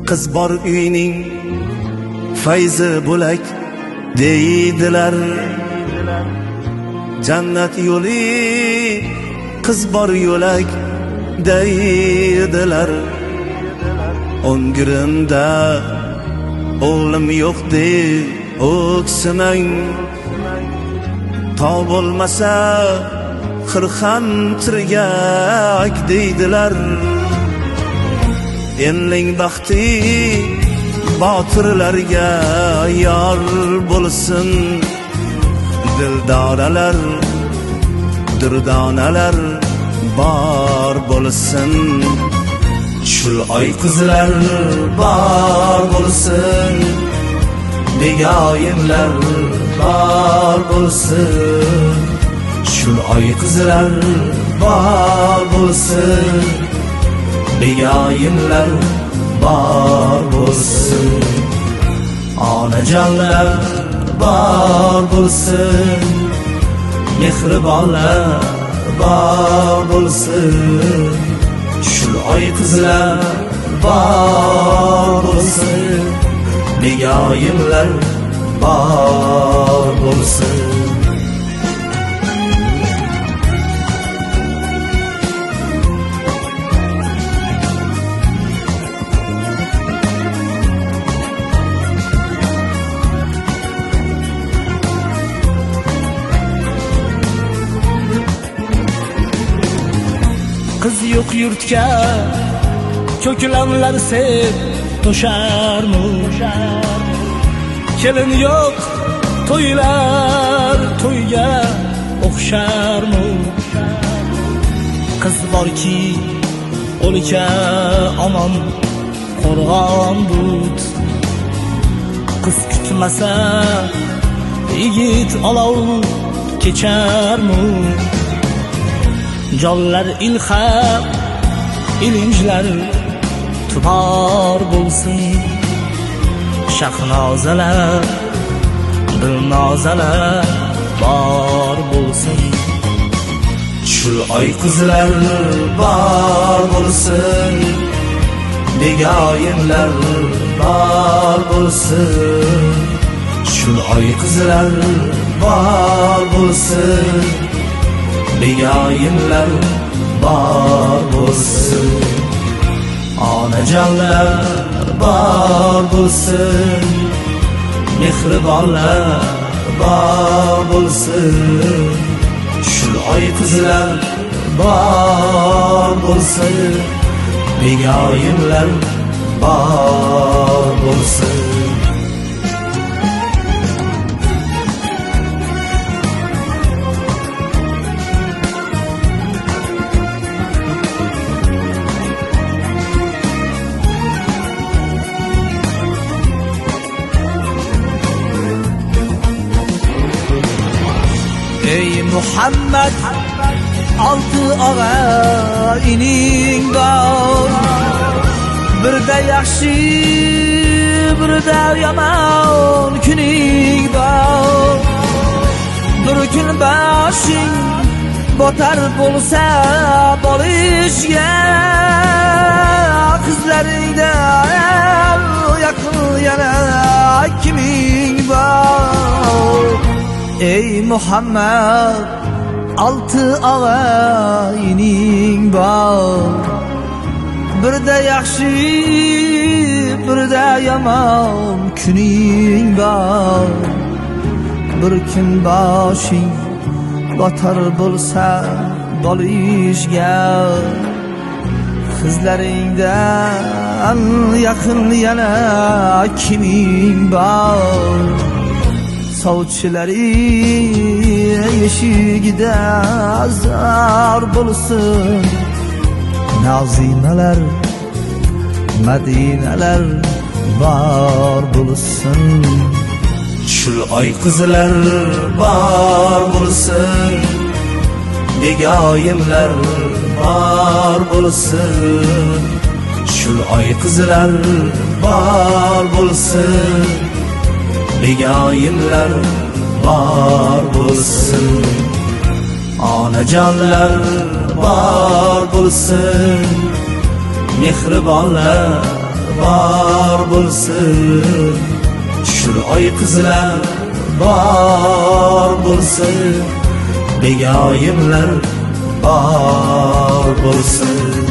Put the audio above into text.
qiz bor uyning fayzi bo'lak deydilar. Jannat yo'li qiz bor yo'lak deydilar. O'ngirimda o'g'lim yo'q deb o'ksimang, tog' bo'lmasa qirqam tirgak deydilar. Elning baxti botirlarga yor bo'lsin, dildoralar durdonalar bor bo'lsin. Shul oy qizlar bor bo'lsin, begoyimlar bor bo'lsin. Shul oy qizlar bor bo'lsin, begoyimlar bor bo'lsin. Onajonlar bor bo'lsin, mehribonlar bor bo'lsin. Shul oy qizlar bor bo'lsin, begoyimlar bor bo'lsin. Qiz yo'q yurtga ko'klamlar sep to'sharmish. Kelin yo'q to'ylar to'yga o'xsharmish. Qiz borki o'lka omon qo'rg'on but. Qiz kutmasa yigit olov kecharmish. Jonlar ilham ilinjlar tubar bo'lsin. Shahnozalar dilnozalar bor bo'lsin. Shul oy qizlar bor bo'lsin, begoyimlar bor bo'lsin. Shul oy qizlar bor bo'lsin, begoyimlar bor bo'lsin. Onajonlar bor bo'lsin, mehribonlar bor bo'lsin. Shul oy qizlar bor bo'lsin, begoyimlar bor bo'lsin. Ey Muhammad, altı ağa ining bor. Birda yaxshi, birda yomon kuning bor. Bir kun boshing botar bo'lsa bo'lishga, qizlaringda yaqin yana kiming bor. Ey Muhammad, altı ağa ining bor. Birda yaxshi, birda yomon kuning bor. Bir kun boshing botar bo'lsa bo'lishga, qizlaringdan yaqin yana kiming bor. Sovchilari eshigida azar bo'lsin. Nazimalar madinalar bor bo'lsin. Shul oy qizlar bor bo'lsin, begoyimlar bor bo'lsin. Shul oy qizlar bor bo'lsin, begoyimlar bor bo'lsin. Onajonlar bor bo'lsin, mehribonlar bor bo'lsin, shul oy qizlar bor bo'lsin, begoyimlar bor bo'lsin.